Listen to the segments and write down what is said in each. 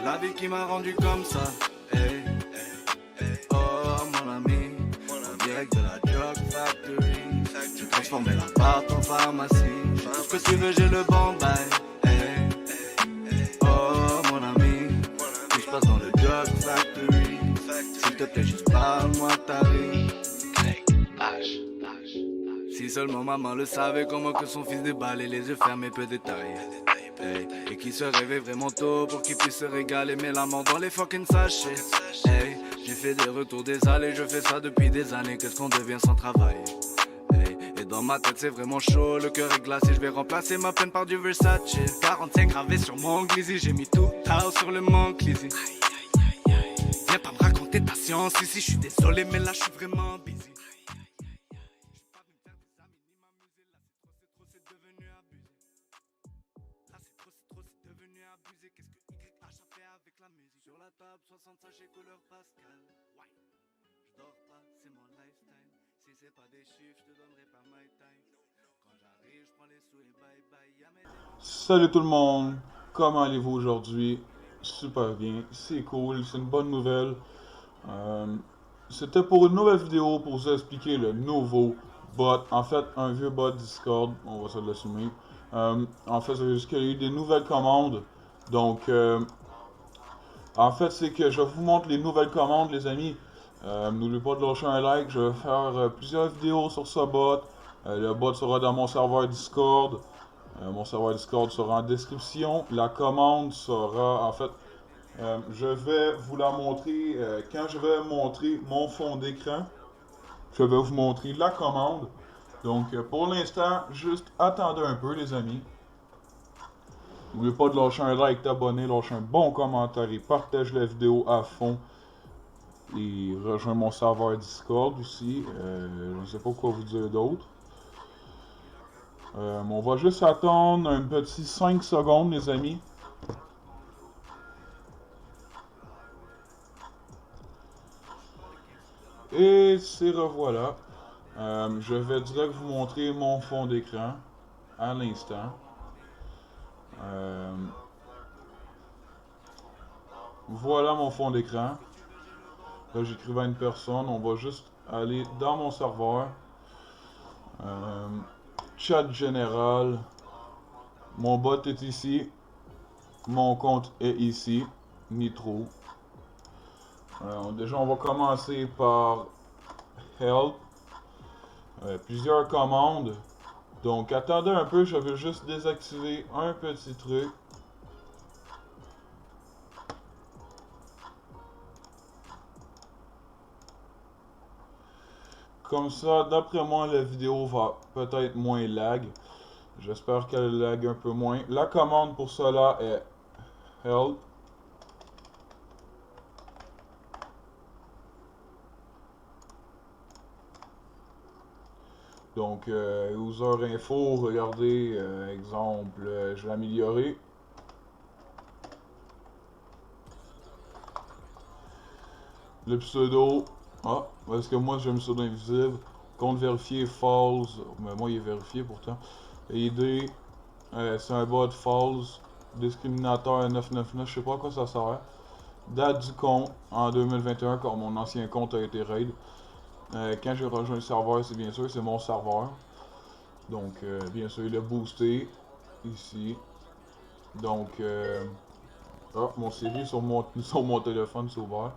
C'est la vie qui m'a rendu comme ça. Hey, oh mon ami, en direct de la Drug Factory. J'ai transformé l'appart en pharmacie. J'ai tout ce que tu veux, j'ai le bon bail. Hey, oh mon ami, tout se passe dans le Drug Factory. S'il te plaît, juste parle-moi de ta vie. Si seulement maman le savait, comment que son fils déballait les yeux fermés peu détaillés. Hey, et qu'il se réveille vraiment tôt pour qu'il puisse se régaler, mais la mort dans les fucking sachets. Hey, j'ai fait des retours des allées, je fais ça depuis des années, qu'est-ce qu'on devient sans travail? Hey, et dans ma tête c'est vraiment chaud, le cœur est glacé, je vais remplacer ma peine par du Versace. 45 gravés sur mon glizzy, j'ai mis tout house sur le Mont Clizy. Viens pas me raconter ta science ici, je suis désolé mais là je suis vraiment busy. Sur la table, 60 sachets couleur pascal. Ouais. Je dors pas, c'est mon lifestyle. Si c'est pas des chiffres, je te donnerai pas my time. Quand j'arrive, je prends les sous et bye bye. Salut tout le monde, comment allez-vous aujourd'hui? Super bien, c'est cool, c'est une bonne nouvelle. C'était pour une nouvelle vidéo pour vous expliquer le nouveau bot. En fait, un vieux bot Discord, on va se l'assumer. En fait, c'est juste qu'il y a eu des nouvelles commandes. Donc, en fait, c'est que je vous montre les nouvelles commandes, les amis. N'oubliez pas de lâcher un like. Je vais faire plusieurs vidéos sur ce bot. Le bot sera dans mon serveur Discord. Mon serveur Discord sera en description. La commande sera, en fait, je vais vous la montrer. Quand je vais montrer mon fond d'écran, je vais vous montrer la commande. Donc, pour l'instant, juste attendez un peu, les amis. N'oubliez pas de lâcher un like, t'abonner, lâcher un bon commentaire et partage la vidéo à fond. Et rejoins mon serveur Discord aussi. Je ne sais pas quoi vous dire d'autre. On va juste attendre un petit 5 secondes, les amis. Et c'est revoilà. Je vais direct vous montrer mon fond d'écran à l'instant. Voilà mon fond d'écran. Là j'écrivais à une personne. On va juste aller dans mon serveur. Chat général. Mon bot est ici. Mon compte est ici. Nitro. Déjà on va commencer par help. Plusieurs commandes. Donc attendez un peu, je vais juste désactiver un petit truc. Comme ça, d'après moi, la vidéo va peut-être moins lag. J'espère qu'elle lag un peu moins. La commande pour cela est help. Donc, user info, regardez, exemple, je vais améliorer. Le pseudo, parce que moi j'ai un pseudo invisible. Compte vérifié false, mais moi il est vérifié pourtant. ID, c'est un bot false. Discriminateur 999, je sais pas à quoi ça sert. Date du compte en 2021, quand mon ancien compte a été raid. Quand j'ai rejoint le serveur, c'est bien sûr, c'est mon serveur. Donc, bien sûr, il est boosté ici. Donc, mon série sur mon téléphone, c'est ouvert.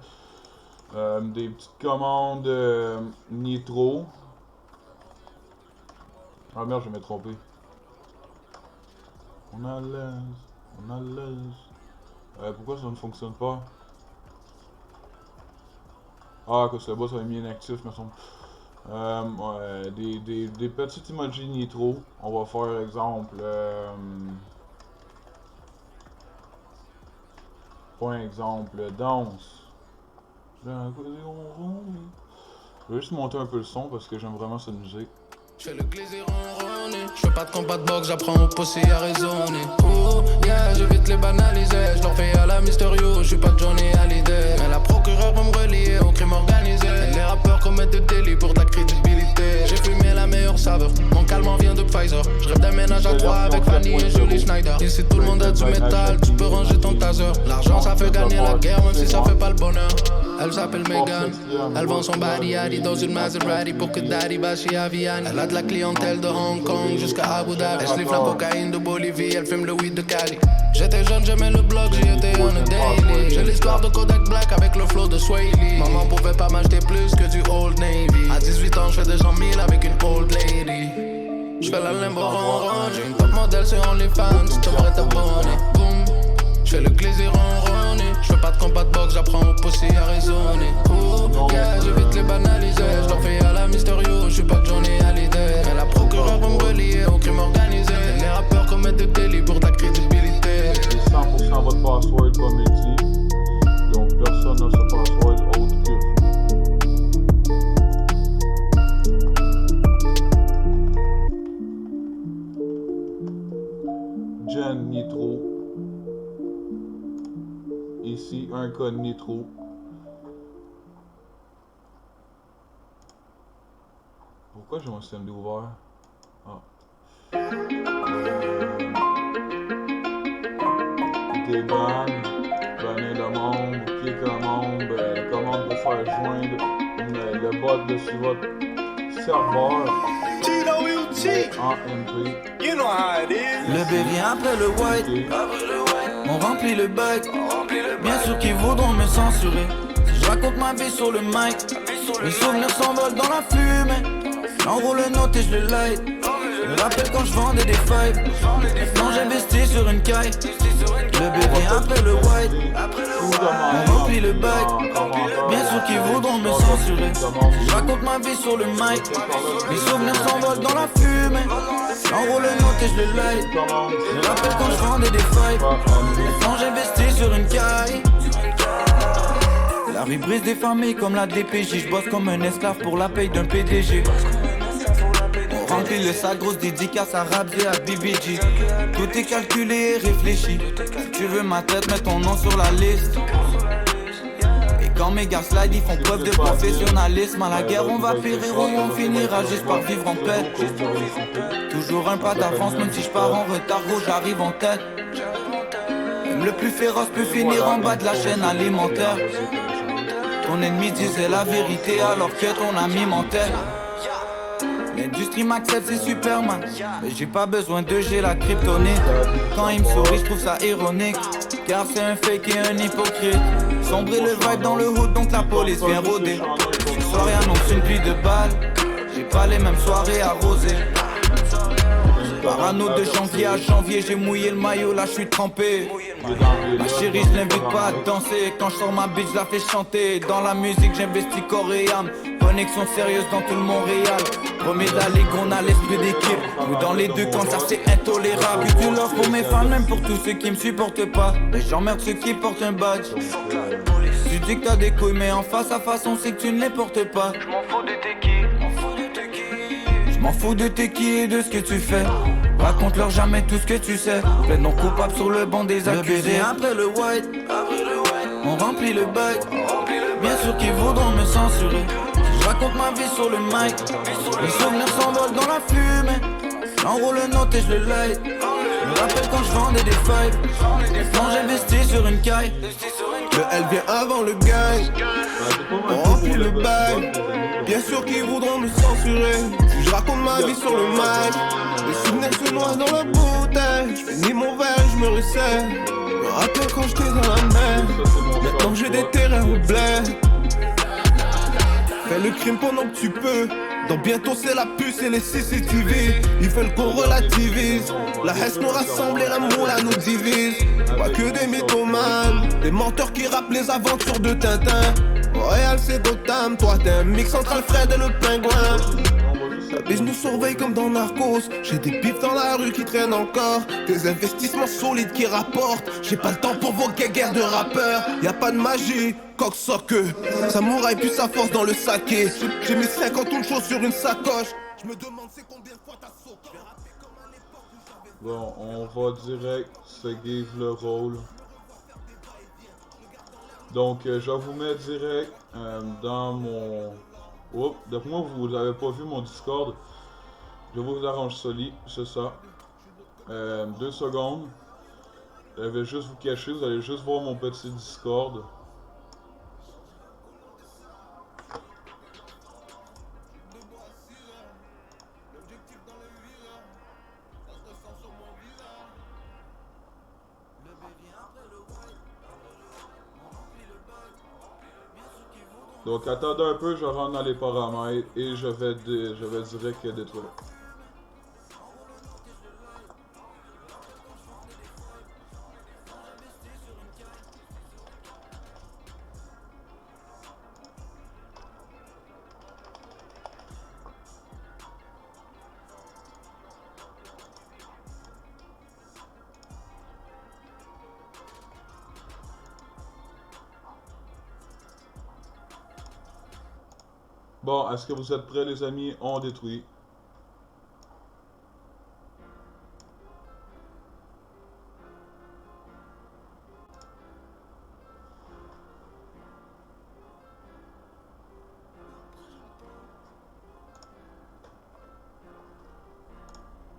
Des petites commandes Nitro. Ah merde, je vais me tromper. On a l'aise. Pourquoi ça ne fonctionne pas? Ah, que ce bot ça a mis inactif, me semble. Ouais, des petits emojis Nitro. On va faire exemple. Point exemple, danse. Je vais juste monter un peu le son parce que j'aime vraiment cette musique. Je fais le plaisir ronronné. Je fais pas de combat de boxe, j'apprends au possé à raisonner. Oh yeah, j'évite les banaliser. Je leur fais à la Mysterio, je suis pas Johnny Hallyday. Mais la procureure va me relier au crime organisé. Et les rappeurs commettent des délits pour de la crédibilité. J'ai fumé la meilleure saveur. Mon calmant vient de Pfizer. Je rêve d'un ménage à 3 avec Fanny et Julie Schneider. Ici tout le monde a du métal, tu peux ranger ton taser. L'argent ça fait gagner la guerre même si ça fait pas le bonheur. Elle s'appelle Megan, elle vend son body Addy dans une Maserati pour que Daddy va chez Aviani. Elle a de la clientèle de Hong Kong jusqu'à Abu Dhabi. Elle sliffe la cocaïne de Bolivie, elle fume le weed de Cali. J'étais jeune, j'aimais le blog, j'y étais on a daily. J'ai l'histoire de Kodak Black avec le flow de Sway Lee. Maman pouvait pas m'acheter plus que du Old Navy. À 18 ans, j'fais des 100 000 avec une old lady. J'fais la limbo ronron, j'ai une top modèle sur OnlyFans, t'aimerais t'abonner. Boom, j'fais le glaisir ronronné. J'fais pas de combat de boxe, j'apprends au pussy à raisonner. Oh, yeah, j'évite les banaliser. J'leur fais à la Mysterio, j'suis pas Johnny Hallyday. Mais la procureure veut me relier au crime organisé. Les rappeurs commettent des délits pour ta crédibilité. C'est 100% votre password comme il dit. Donc personne n'a ce password autre que vous. Gen Nitro. Ici un code Nitro. Pourquoi j'ai mon système ouvert? Ah. Des bandes, banner le monde, qui commande, commande pour faire joindre le bot dessus votre serveur en MP. Le B vient après le white, on remplit le bac. Bien sûr qu'ils voudront me censurer. Si je raconte ma vie sur le mic, mes souvenirs s'envolent dans la fumée. J'enroule le note et je le light. Je me rappelle quand je vendais des failles. Maintenant j'investis sur une caille. Le B vient après le white, on remplit le bac. Bien sûr qu'ils voudront me censurer. Si je raconte ma vie sur le mic, mes souvenirs s'envolent dans la fumée. J'enroule le note et je le light. Je me rappelle quand je vendais des failles. Maintenant j'investis sur une caille. La vie brise des familles comme la DPJ. Je bosse comme un esclave pour la paye d'un PDG. On remplit le sac, grosse dédicace à Rabzi et à BBG. Tout est calculé et réfléchi. Si tu veux ma tête, mets ton nom sur la liste. Et quand mes gars slide, ils font preuve de professionnalisme. À la guerre on va périr ou on finira juste par vivre en paix. Toujours un pas d'avance, même si je pars en retard, gros j'arrive en tête. Même le plus féroce peut finir en bas de la chaîne alimentaire. Ton ennemi disait la vérité alors que ton ami mentait. L'industrie m'accepte, c'est Superman. Mais j'ai pas besoin de j'ai la kryptonite. Quand il me sourit, je trouve ça ironique. Car c'est un fake et un hypocrite. Sombrer le vibe dans le hood, donc la police vient rôder. Une soirée annonce une pluie de balles. J'ai pas les mêmes soirées arrosées. Parano de janvier à janvier, j'ai mouillé le maillot, là je suis trempé. Ma chérie, je l'invite pas à danser. Quand je sors ma bitch, je la fais chanter. Dans la musique, j'investis corps et âme. Connexion sérieuse dans tout le Montréal. Premier de la ligue, on a l'esprit d'équipe. Nous dans les deux camps, ça c'est intolérable. Que tu l'offres pour mes fans, même pour tous ceux qui me supportent pas. Mais j'emmerde ceux qui portent un badge. Tu dis que t'as des couilles, mais en face à face, on sait que tu ne les portes pas. Je m'en fous de tes qui. Je m'en fous de tes qui et de ce que tu fais. Raconte-leur jamais tout ce que tu sais. Plaide-non coupable sur le banc des accusés. Après le white, on remplit le bac. Bien sûr qu'ils voudront me censurer. Je raconte ma vie sur le mic. Les souvenirs s'envolent dans la fumée. J'enroule le note et je le light. Je me rappelle quand je vendais des failles. Maintenant j'investis sur une caille. Le L vient avant le gang. On remplit le bail. Bien sûr qu'ils voudront me censurer. Si je raconte ma vie sur le mic, les souvenirs se noient dans la bouteille. Je finis mon verre et je me resserre. Je me rappelle quand j'étais dans la mer. Maintenant j'ai des terrains au bled. Fais le crime pendant que tu peux. Donc bientôt c'est la puce et les CCTV. Ils veulent qu'on relativise. La haine nous rassemble et l'amour là nous divise. Pas que des mythomanes, des menteurs qui rappent les aventures de Tintin. Royal c'est Gotham, toi t'es un mix entre Alfred et le pingouin. La bise nous surveille comme dans Narcos. J'ai des pipes dans la rue qui traînent encore. Des investissements solides qui rapportent. J'ai pas le temps pour vos guerres de rappeurs. Y'a pas de magie, coq-soque. Samouraï puis sa force dans le saké. J'ai mis 50 tonnes de choses sur une sacoche. Je me demande c'est combien de fois t'as sauté. Bon, on va direct se give le rôle. Donc, je vais vous mettre direct dans mon... Oups, donc moi vous avez pas vu mon Discord. Je vous arrange c'est ça. 2 secondes. Je vais juste vous cacher, vous allez juste voir mon petit Discord. Donc attendez un peu, je rentre dans les paramètres et je vais direct détruire. Bon, est-ce que vous êtes prêts les amis? On détruit.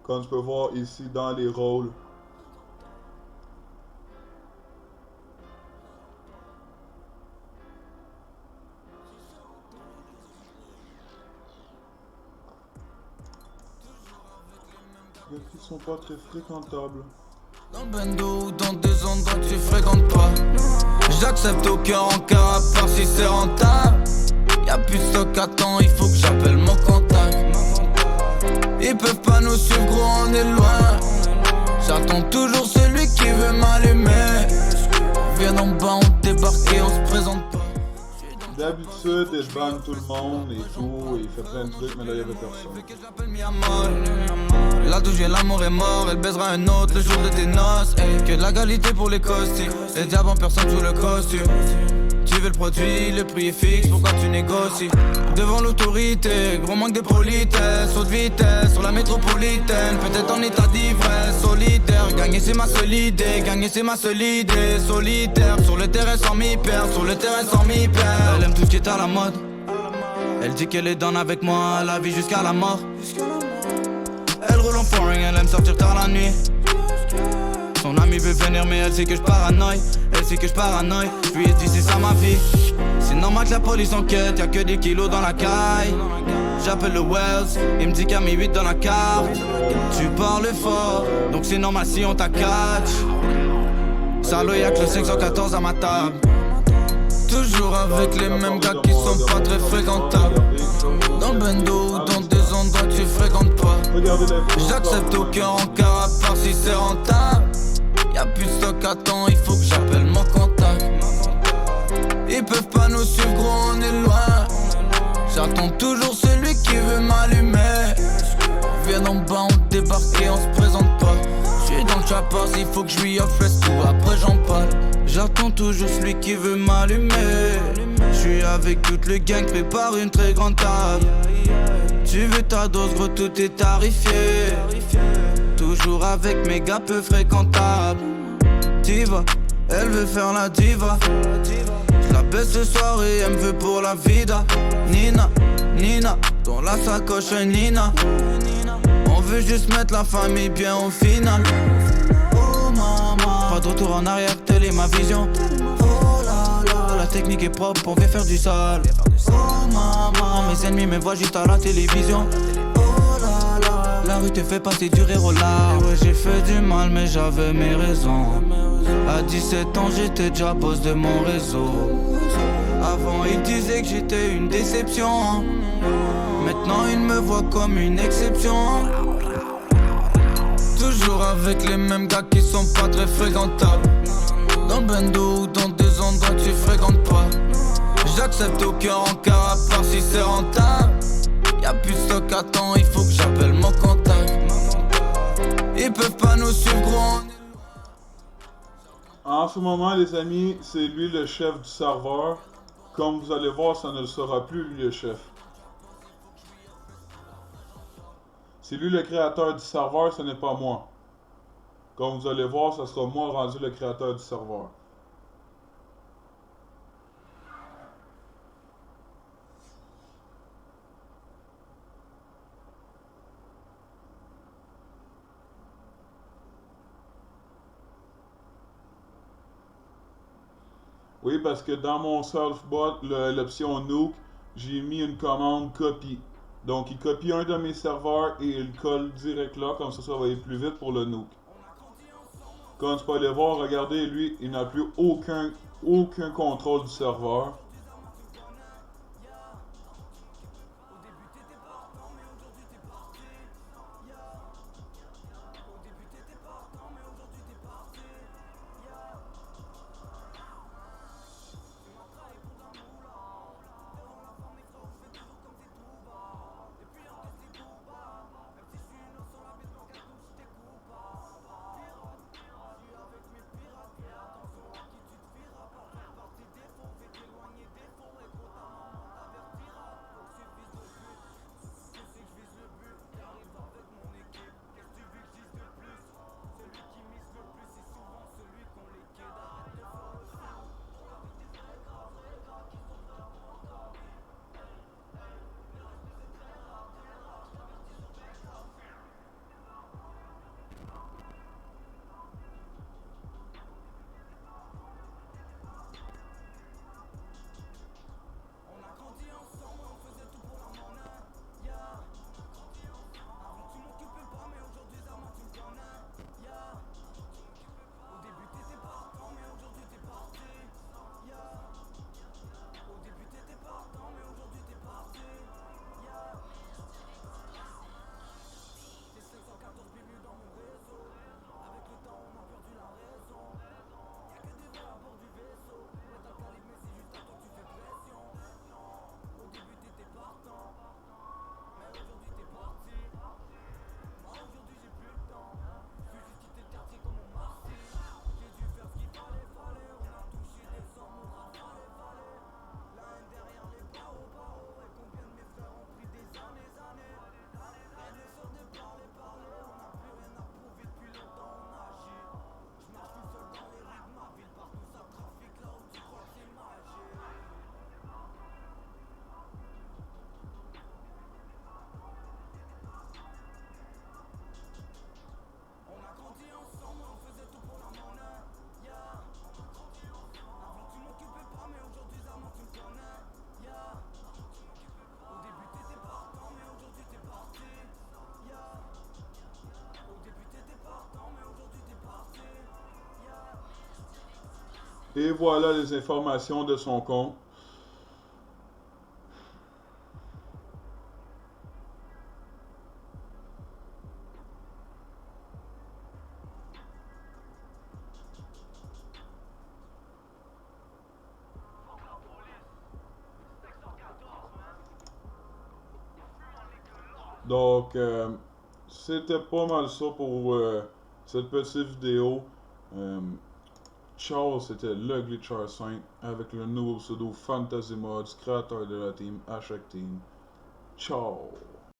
Comme tu peux voir ici dans les rôles. Qui sont pas très fréquentables. Dans le bando ou dans des endroits que tu fréquentes pas. J'accepte au cœur en cas à part si c'est rentable. Y'a plus de stock à temps, il faut que j'appelle mon contact. Ils peuvent pas nous suivre gros, on est loin. J'attends toujours celui qui veut m'allumer. Viens en bas, on débarque et on se présente pas. D'habitude, il banne tout le monde et tout, et il fait plein de trucs, mais là, il y avait personne. Là d'où je viens, l'amour est mort, elle baisera un autre le jour de tes noces. Hey, que de la qualité pour les costumes, les diables en personne sous le costume. Tu veux le produit, le prix est fixe, pourquoi tu négocies? Devant l'autorité, gros manque de politesse, saut de vitesse sur la métropolitaine. Peut-être en état d'ivresse, solitaire. Gagner c'est ma seule idée, gagner c'est ma seule idée. Solitaire, sur le terrain sans m'y perdre, sur le terrain sans m'y perdre. Elle aime tout ce qui est à la mode. Elle dit qu'elle est down avec moi, la vie jusqu'à la mort. Elle roule en foreign, elle aime sortir tard la nuit. Son ami veut venir mais elle sait que je paranoïe. Elle sait que je paranoïe, je lui ai dit c'est ça ma vie. C'est normal que la police enquête, y'a que des kilos dans la caille. J'appelle le Wells, il me dit qu'il y a mes 8 dans la carte. Tu parles fort, donc c'est normal si on t'accatch. Salaud y'a que le 514 à ma table. Toujours avec les mêmes gars qui sont pas très fréquentables. Dans le bando ou dans des endroits que tu fréquentes pas. J'accepte au cœur en cas à part si c'est rentable. Y'a plus de stock à temps, il faut que j'appelle mon contact. Ils peuvent pas nous suivre gros, on est loin. J'attends toujours celui qui veut m'allumer. Viens en bas, on débarque et on se présente pas. J'suis dans le chapard, il faut que je lui offre tout, après j'en parle. J'attends toujours celui qui veut m'allumer. J'suis avec toute le gang, prépare une très grande table. Tu veux ta dose, gros, tout est tarifé. Toujours avec mes gars peu fréquentables. Diva, elle veut faire la diva. J'la baisse ce soir et elle me veut pour la vida. Nina, Nina, dans la sacoche un Nina. On veut juste mettre la famille bien au final. Oh maman, pas de retour en arrière, telle est ma vision. Oh là là, la technique est propre, on vient faire du sale. Oh maman, mes ennemis me voient juste à la télévision. Oh là là, la rue te fait passer du rire au larmes. Ouais, j'ai fait du mal mais j'avais mes raisons. À 17 ans j'étais déjà boss de mon réseau. Avant ils disaient que j'étais une déception. Maintenant ils me voient comme une exception. Toujours avec les mêmes gars qui sont pas très fréquentables. Dans le bando ou dans des endroits que tu fréquentes pas. J'accepte au cœur en cas à part si c'est rentable. Y'a plus de stock à temps, il faut que j'appelle mon contact. Ils peuvent pas nous suivre gros. En ce moment les amis, c'est lui le chef du serveur. Comme vous allez voir, ça ne sera plus lui le chef. C'est lui le créateur du serveur, ce n'est pas moi. Comme vous allez voir, ça sera moi rendu le créateur du serveur. Oui, parce que dans mon self-bot, l'option nuke, j'ai mis une commande copy. Donc, il copie un de mes serveurs et il le colle direct là, comme ça va aller plus vite pour le nuke. Comme tu peux aller voir, regardez, lui, il n'a plus aucun contrôle du serveur. Et voilà les informations de son compte. Donc, c'était pas mal ça pour cette petite vidéo. Ciao, c'était le Glitcher 5 avec le nouveau pseudo Fantasy Mods, créateur de la team Hashtag Team. Ciao!